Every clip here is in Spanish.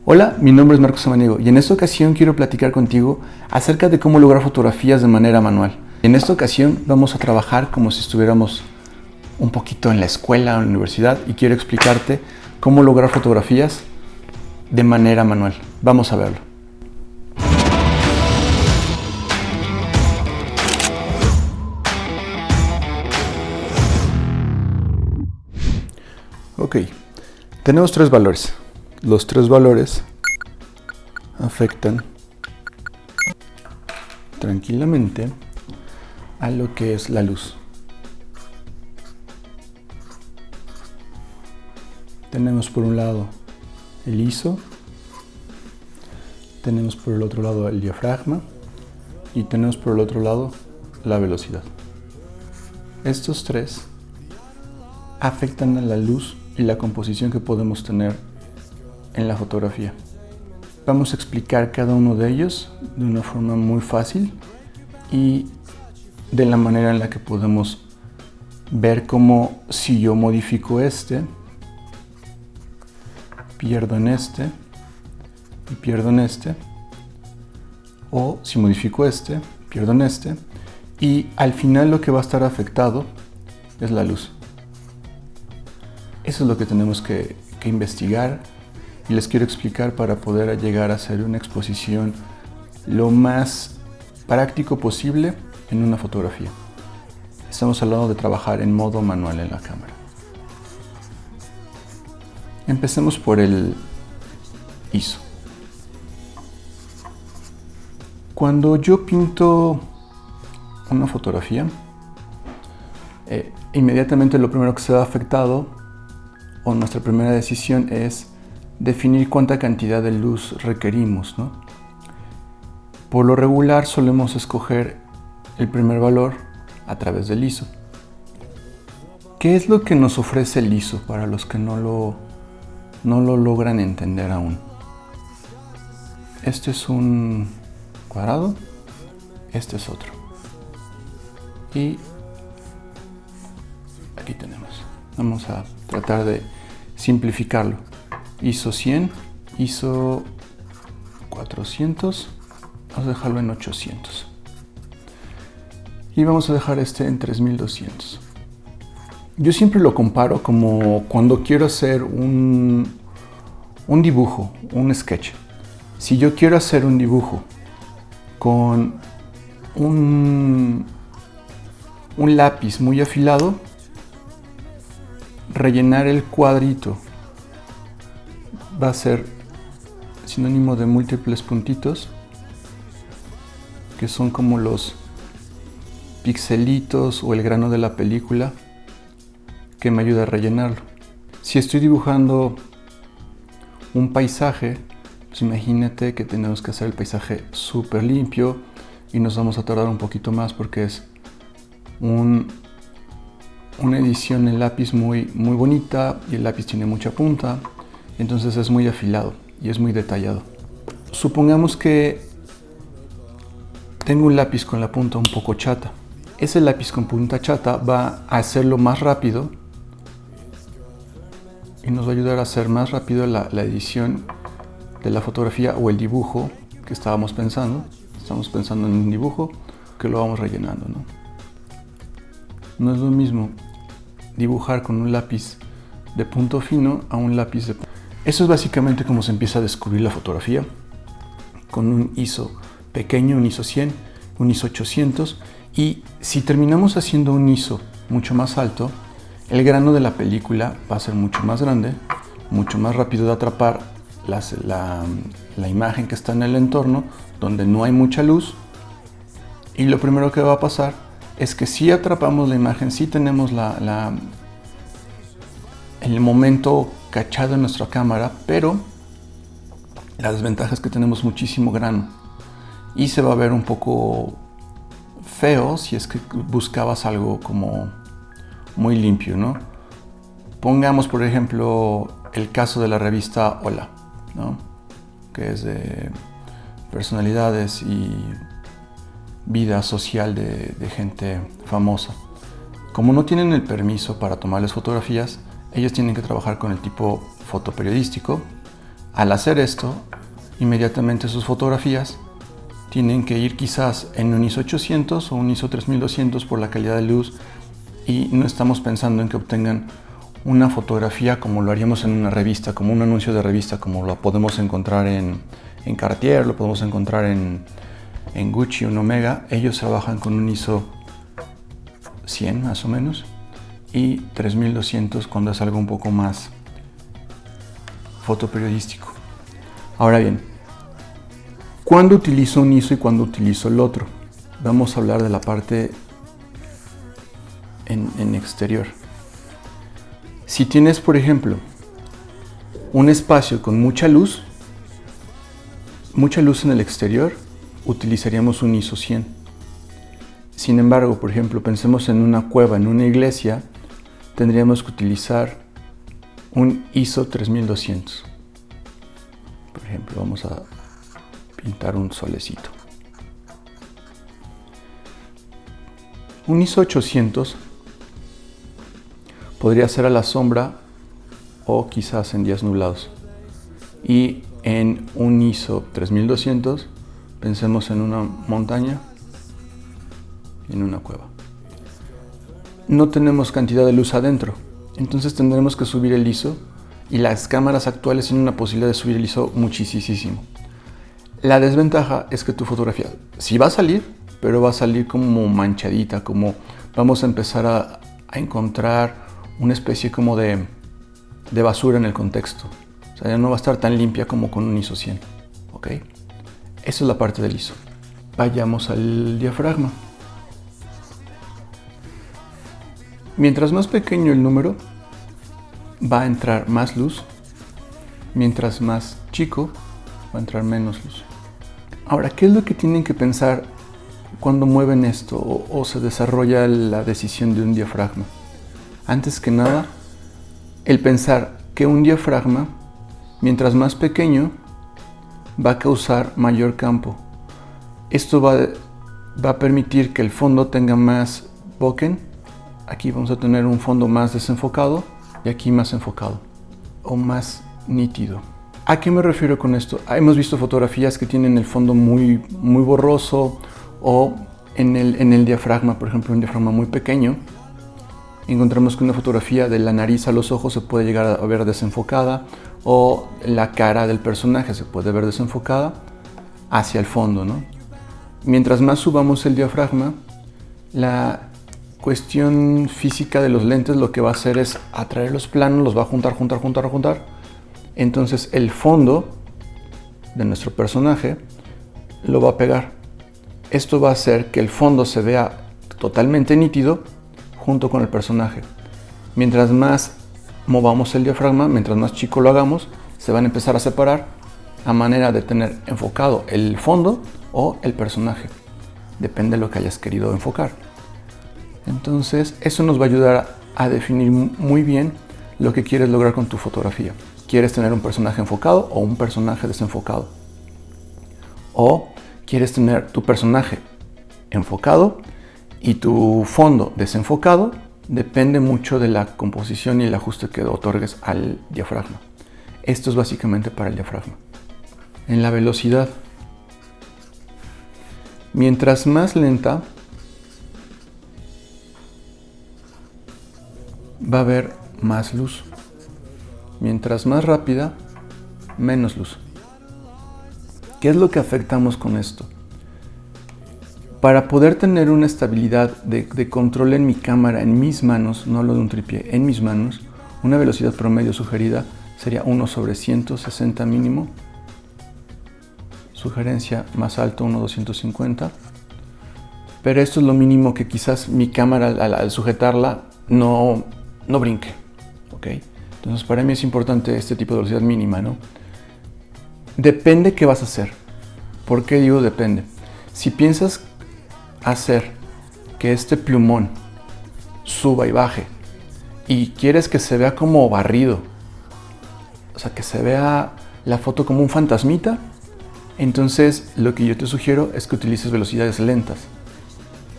Hola, mi nombre es Marcos Samaniego y en esta ocasión quiero platicar contigo acerca de cómo lograr fotografías de manera manual. En esta ocasión vamos a trabajar como si estuviéramos un poquito en la escuela o en la universidad y quiero explicarte cómo lograr fotografías de manera manual. Vamos a verlo. Ok, tenemos tres valores. Los tres valores afectan tranquilamente a lo que es la luz. Tenemos por un lado el ISO, tenemos por el otro lado el diafragma y tenemos por el otro lado la velocidad. Estos tres afectan a la luz y la composición que podemos tener en la fotografía. Vamos a explicar cada uno de ellos de una forma muy fácil y de la manera en la que podemos ver cómo si yo modifico este, pierdo en este y pierdo en este, o si modifico este, pierdo en este, y al final lo que va a estar afectado es la luz. Eso es lo que tenemos que investigar y les quiero explicar para poder llegar a hacer una exposición lo más práctico posible en una fotografía. Estamos hablando de trabajar en modo manual en la cámara. Empecemos por el ISO. Cuando yo pinto una fotografía, inmediatamente lo primero que se va afectado o nuestra primera decisión es definir cuánta cantidad de luz requerimos, ¿no? Por lo regular solemos escoger el primer valor a través del ISO. ¿Qué es lo que nos ofrece el ISO para los que no lo logran entender aún? Este es un cuadrado, este es otro. Y aquí tenemos. Vamos a tratar de simplificarlo. ISO 100, ISO 400, vamos a dejarlo en 800. Y vamos a dejar este en 3200. Yo siempre lo comparo como cuando quiero hacer un dibujo, un sketch. Si yo quiero hacer un dibujo con un lápiz muy afilado, rellenar el cuadrito va a ser sinónimo de múltiples puntitos, que son como los pixelitos o el grano de la película que me ayuda a rellenarlo. Si estoy dibujando un paisaje, pues imagínate que tenemos que hacer el paisaje súper limpio y nos vamos a tardar un poquito más porque es una edición en lápiz muy bonita y el lápiz tiene mucha punta, entonces es muy afilado y es muy detallado. Supongamos que tengo un lápiz con la punta un poco chata. Ese lápiz con punta chata va a hacerlo más rápido y nos va a ayudar a hacer más rápido la edición de la fotografía o el dibujo que estábamos pensando. Estamos pensando en un dibujo que lo vamos rellenando, ¿no? No es lo mismo dibujar con un lápiz de punto fino a un lápiz de punto. Eso es básicamente como se empieza a descubrir la fotografía, con un ISO pequeño, un ISO 100, un ISO 800, y si terminamos haciendo un ISO mucho más alto, el grano de la película va a ser mucho más grande, mucho más rápido de atrapar la imagen que está en el entorno, donde no hay mucha luz, y lo primero que va a pasar es que si atrapamos la imagen, si tenemos el momento cachado en nuestra cámara, pero la desventaja es que tenemos muchísimo grano y se va a ver un poco feo si es que buscabas algo como muy limpio, ¿no? Pongamos, por ejemplo, el caso de la revista Hola, ¿no? Que es de personalidades y vida social de gente famosa. Como no tienen el permiso para tomarles fotografías, ellos tienen que trabajar con el tipo fotoperiodístico Al hacer esto, inmediatamente sus fotografías tienen que ir quizás en un ISO 800 o un ISO 3200 por la calidad de luz, y no estamos pensando en que obtengan una fotografía como lo haríamos en una revista, como un anuncio de revista, como lo podemos encontrar en Cartier, lo podemos encontrar en Gucci o en Omega. Ellos trabajan con un ISO 100 más o menos y 3200 cuando es algo un poco más fotoperiodístico. Ahora bien, ¿cuándo utilizo un ISO y cuándo utilizo el otro? Vamos a hablar de la parte en exterior. Si tienes, por ejemplo, un espacio con mucha luz en el exterior, utilizaríamos un ISO 100. Sin embargo, por ejemplo, pensemos en una cueva, en una iglesia, tendríamos que utilizar un ISO 3200. Por ejemplo, vamos a pintar un solecito. Un ISO 800 podría ser a la sombra o quizás en días nublados. Y en un ISO 3200, pensemos en una montaña y en una cueva. No tenemos cantidad de luz adentro, entonces tendremos que subir el ISO, y las cámaras actuales tienen una posibilidad de subir el ISO muchísimo. La desventaja es que tu fotografía sí va a salir, pero va a salir como manchadita, como vamos a empezar a encontrar una especie como de basura en el contexto. O sea, ya no va a estar tan limpia como con un ISO 100. ¿Ok? Esa es la parte del ISO. Vayamos al diafragma. Mientras más pequeño el número, va a entrar más luz. Mientras más chico, va a entrar menos luz. Ahora, ¿qué es lo que tienen que pensar cuando mueven esto o se desarrolla la decisión de un diafragma? Antes que nada, el pensar que un diafragma, mientras más pequeño, va a causar mayor campo. Esto va a permitir que el fondo tenga más bokeh. Aquí vamos a tener un fondo más desenfocado y aquí más enfocado o más nítido. ¿A qué me refiero con esto? Hemos visto fotografías que tienen el fondo muy borroso, o en el diafragma, por ejemplo, un diafragma muy pequeño, encontramos que una fotografía de la nariz a los ojos se puede llegar a ver desenfocada, o la cara del personaje se puede ver desenfocada hacia el fondo, ¿no? Mientras más subamos el diafragma, la cuestión física de los lentes lo que va a hacer es atraer los planos, los va a juntar. Entonces el fondo de nuestro personaje lo va a pegar. Esto va a hacer que el fondo se vea totalmente nítido junto con el personaje. Mientras más movamos el diafragma, mientras más chico lo hagamos, se van a empezar a separar a manera de tener enfocado el fondo o el personaje. Depende de lo que hayas querido enfocar. Entonces, eso nos va a ayudar a definir muy bien lo que quieres lograr con tu fotografía. ¿Quieres tener un personaje enfocado o un personaje desenfocado? ¿O quieres tener tu personaje enfocado y tu fondo desenfocado? Depende mucho de la composición y el ajuste que otorgues al diafragma. Esto es básicamente para el diafragma. En la velocidad, mientras más lenta, va a haber más luz. Mientras más rápida, menos luz. ¿Qué es lo que afectamos con esto? Para poder tener una estabilidad de control en mi cámara, en mis manos, no hablo de un trípode, en mis manos, una velocidad promedio sugerida sería 1/160 mínimo. Sugerencia más alto, 1/250. Pero esto es lo mínimo que quizás mi cámara al sujetarla no brinque. ¿Okay? Entonces para mí es importante este tipo de velocidad mínima, ¿no? Depende qué vas a hacer. ¿Por qué digo depende? Si piensas hacer que este plumón suba y baje y quieres que se vea como barrido, o sea, que se vea la foto como un fantasmita, entonces lo que yo te sugiero es que utilices velocidades lentas.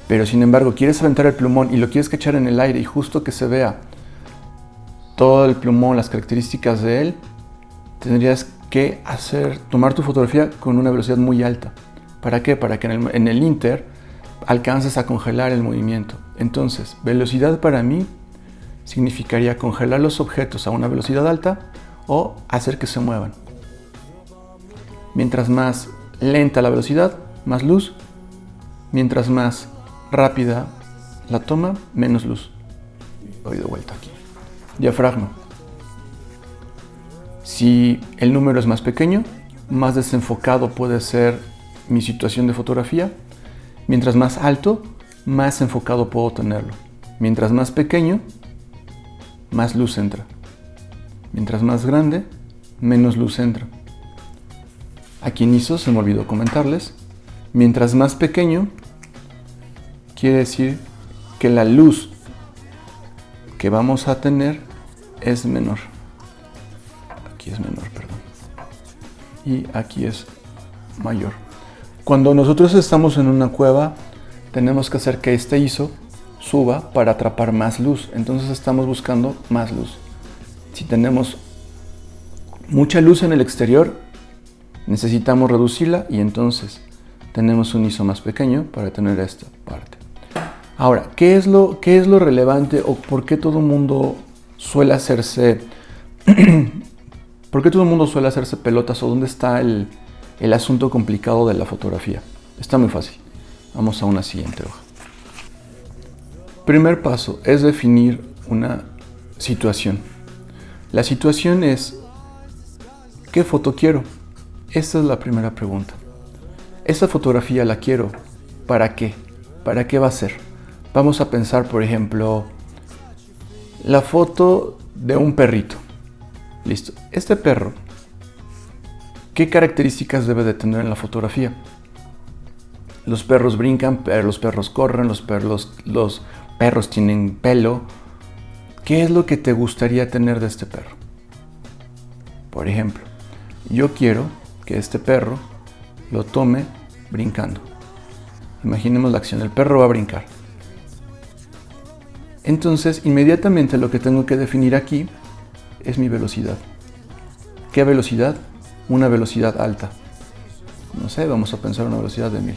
Pero sin embargo, quieres aventar el plumón y lo quieres cachar en el aire y justo que se vea todo el plumón, las características de él, tendrías que tomar tu fotografía con una velocidad muy alta. ¿Para qué? Para que en el Inter alcances a congelar el movimiento. Entonces, velocidad para mí significaría congelar los objetos a una velocidad alta o hacer que se muevan. Mientras más lenta la velocidad, más luz. Mientras más rápida la toma, menos luz. Voy de vuelta aquí. Diafragma. Si el número es más pequeño, más desenfocado puede ser mi situación de fotografía. Mientras más alto, más enfocado puedo tenerlo. Mientras más pequeño, más luz entra. Mientras más grande, menos luz entra. Aquí en ISO se me olvidó comentarles. Mientras más pequeño, quiere decir que la luz que vamos a tener es menor. Aquí es menor, perdón. Y aquí es mayor. Cuando nosotros estamos en una cueva, tenemos que hacer que este ISO suba para atrapar más luz. Entonces estamos buscando más luz. Si tenemos mucha luz en el exterior, necesitamos reducirla y entonces tenemos un ISO más pequeño para tener esta parte. Ahora, ¿qué es lo relevante o por qué todo el mundo suele hacerse pelotas o dónde está el asunto complicado de la fotografía? Está muy fácil. Vamos a una siguiente hoja. Primer paso es definir una situación. La situación es ¿qué foto quiero? Esta es la primera pregunta. ¿Esta fotografía la quiero? ¿Para qué? ¿Para qué va a ser? Vamos a pensar, por ejemplo, la foto de un perrito. Listo. Este perro, ¿qué características debe de tener en la fotografía? Los perros brincan, los perros corren, los perros tienen pelo. ¿Qué es lo que te gustaría tener de este perro? Por ejemplo, yo quiero que este perro lo tome brincando. Imaginemos la acción, el perro va a brincar. Entonces, inmediatamente lo que tengo que definir aquí es mi velocidad. ¿Qué velocidad? Una velocidad alta. No sé, vamos a pensar una velocidad de 1000.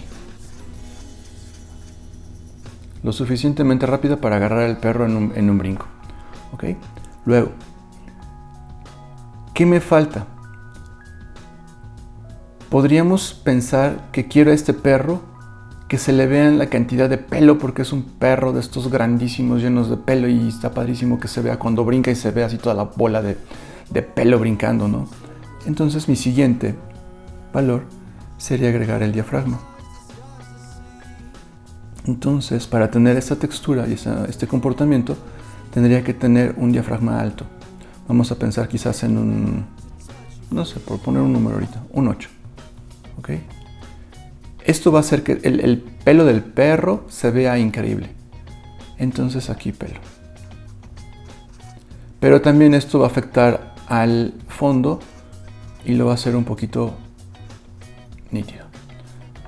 Lo suficientemente rápida para agarrar al perro en un brinco. ¿Ok? Luego, ¿qué me falta? Podríamos pensar que quiero a este perro que se le vea la cantidad de pelo porque es un perro de estos grandísimos llenos de pelo y está padrísimo que se vea cuando brinca y se ve así toda la bola de pelo brincando, ¿no? Entonces mi siguiente valor sería agregar el diafragma. Entonces, para tener esta textura y este comportamiento, tendría que tener un diafragma alto. Vamos a pensar quizás en un, no sé, por poner un número ahorita, un 8. ¿Ok? Esto va a hacer que el pelo del perro se vea increíble. Entonces aquí pelo. Pero también esto va a afectar al fondo y lo va a hacer un poquito nítido.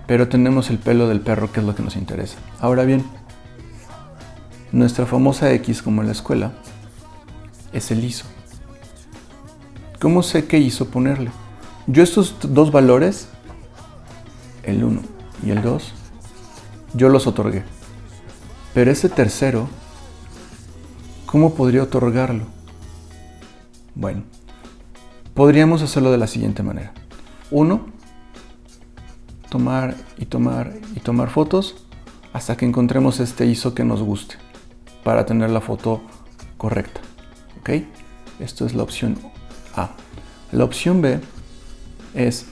Pero tenemos el pelo del perro, que es lo que nos interesa. Ahora bien, nuestra famosa X, como en la escuela, es el ISO. ¿Cómo sé qué ISO ponerle? Yo estos dos valores, el 1 y el 2, yo los otorgué. Pero ese tercero, ¿cómo podría otorgarlo? Bueno, podríamos hacerlo de la siguiente manera. 1, tomar y tomar y tomar fotos hasta que encontremos este ISO que nos guste para tener la foto correcta. ¿Ok? Esto es la opción A. La opción B es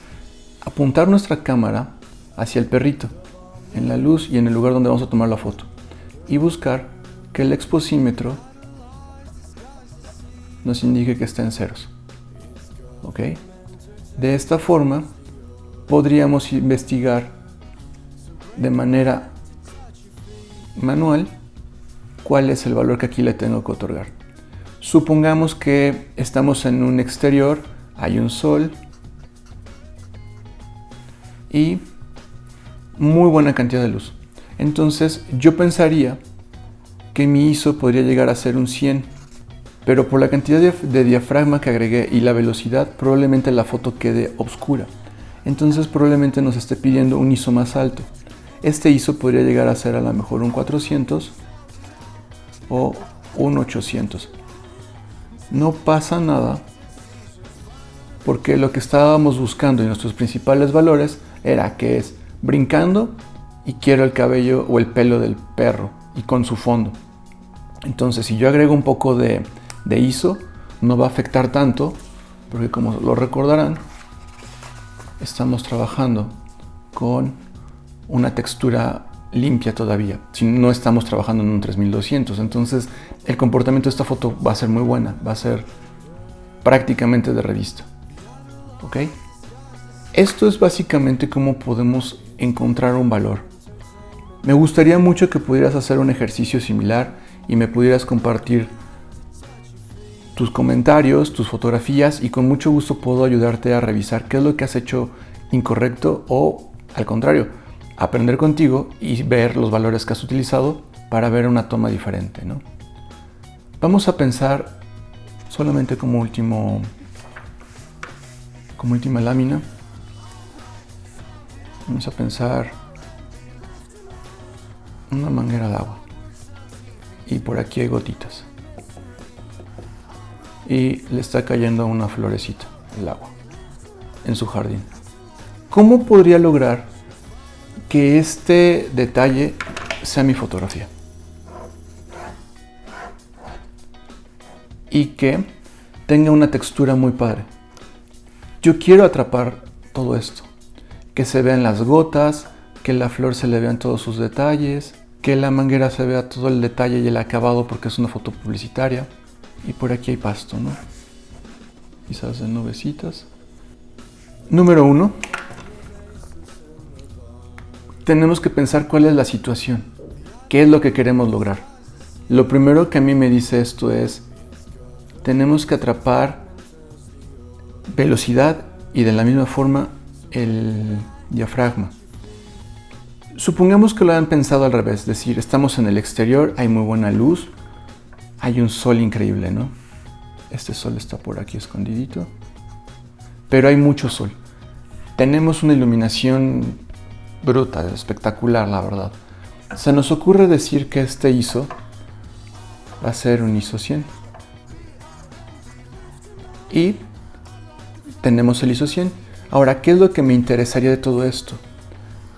apuntar nuestra cámara hacia el perrito, en la luz y en el lugar donde vamos a tomar la foto, y buscar que el exposímetro nos indique que está en ceros. ¿Ok? De esta forma podríamos investigar de manera manual cuál es el valor que aquí le tengo que otorgar. Supongamos que estamos en un exterior, hay un sol y muy buena cantidad de luz. Entonces yo pensaría que mi ISO podría llegar a ser un 100. pero por la cantidad de diafragma que agregué y la velocidad, probablemente la foto quede oscura. Entonces probablemente nos esté pidiendo un ISO más alto. Este ISO podría llegar a ser a lo mejor un 400 o un 800. No pasa nada, porque lo que estábamos buscando y nuestros principales valores era que es brincando y quiero el cabello o el pelo del perro y con su fondo. Entonces, si yo agrego un poco de ISO, no va a afectar tanto, porque como lo recordarán, estamos trabajando con una textura limpia todavía, si no estamos trabajando en un 3200. Entonces el comportamiento de esta foto va a ser muy buena, va a ser prácticamente de revista. ¿Ok? Esto es básicamente cómo podemos encontrar un valor. Me gustaría mucho que pudieras hacer un ejercicio similar y me pudieras compartir tus comentarios, tus fotografías, y con mucho gusto puedo ayudarte a revisar qué es lo que has hecho incorrecto o, al contrario, aprender contigo y ver los valores que has utilizado para ver una toma diferente, ¿no? Vamos a pensar solamente como última lámina. Vamos a pensar una manguera de agua y por aquí hay gotitas y le está cayendo una florecita el agua en su jardín. ¿Cómo podría lograr que este detalle sea mi fotografía y que tenga una textura muy padre? Yo quiero atrapar todo esto, que se vean las gotas, que la flor se le vean todos sus detalles, que la manguera se vea todo el detalle y el acabado porque es una foto publicitaria. Y por aquí hay pasto, ¿no? Quizás de nubecitas. Número 1. Tenemos que pensar cuál es la situación, qué es lo que queremos lograr. Lo primero que a mí me dice esto es, tenemos que atrapar velocidad y de la misma forma el diafragma. Supongamos que lo han pensado al revés, es decir, estamos en el exterior, hay muy buena luz, hay un sol increíble, ¿no? Este sol está por aquí escondidito, pero hay mucho sol. Tenemos una iluminación brutal, espectacular, la verdad. Se nos ocurre decir que este ISO va a ser un ISO 100. Y tenemos el ISO 100. Ahora, ¿qué es lo que me interesaría de todo esto?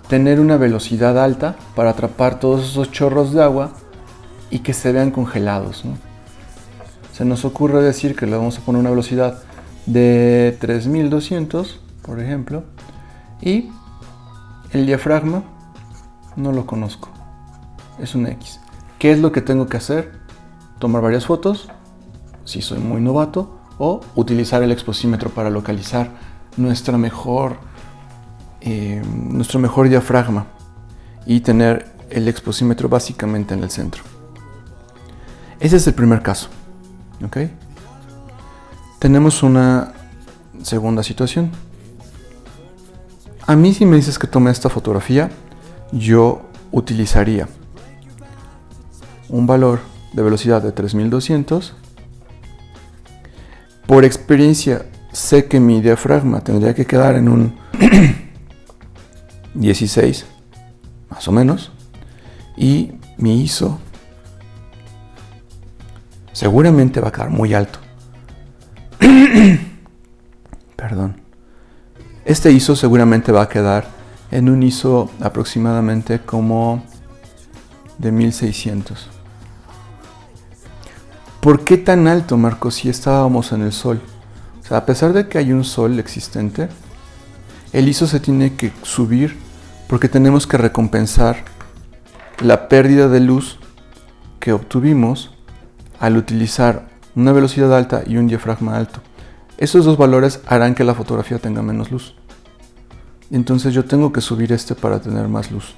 Tener una velocidad alta para atrapar todos esos chorros de agua y que se vean congelados, ¿no? Se nos ocurre decir que le vamos a poner una velocidad de 3200, por ejemplo, y el diafragma no lo conozco, es un X. ¿Qué es lo que tengo que hacer? Tomar varias fotos, si soy muy novato, o utilizar el exposímetro para localizar nuestro mejor diafragma y tener el exposímetro básicamente en el centro. Ese es el primer caso, ¿ok? Tenemos una segunda situación. A mí, si me dices que tome esta fotografía, yo utilizaría un valor de velocidad de 3200. Por experiencia, sé que mi diafragma tendría que quedar en un 16, más o menos, y mi ISO seguramente va a quedar muy alto. Perdón. Este ISO seguramente va a quedar en un ISO aproximadamente como de 1600. ¿Por qué tan alto, Marco, si estábamos en el sol? O sea, a pesar de que hay un sol existente, el ISO se tiene que subir porque tenemos que recompensar la pérdida de luz que obtuvimos al utilizar una velocidad alta y un diafragma alto. Esos dos valores harán que la fotografía tenga menos luz. Entonces yo tengo que subir este para tener más luz.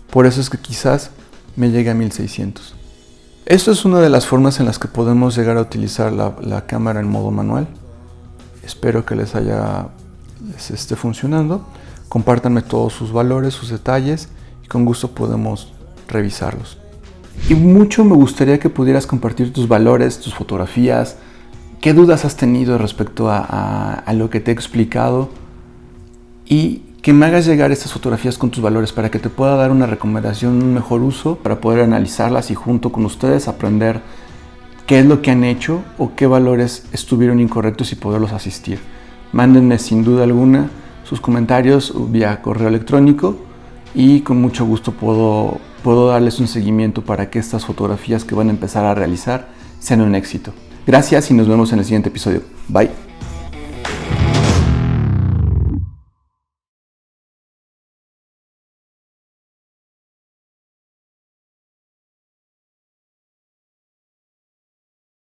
Por eso es que quizás me llegue a 1600. Esto es una de las formas en las que podemos llegar a utilizar la cámara en modo manual. Espero que les esté funcionando. Compártanme todos sus valores, sus detalles y con gusto podemos revisarlos. Y mucho me gustaría que pudieras compartir tus valores, tus fotografías, qué dudas has tenido respecto a lo que te he explicado y que me hagas llegar estas fotografías con tus valores para que te pueda dar una recomendación, un mejor uso, para poder analizarlas y junto con ustedes aprender qué es lo que han hecho o qué valores estuvieron incorrectos y poderlos asistir. Mándenme sin duda alguna sus comentarios vía correo electrónico y con mucho gusto puedo darles un seguimiento para que estas fotografías que van a empezar a realizar sean un éxito. Gracias y nos vemos en el siguiente episodio. Bye.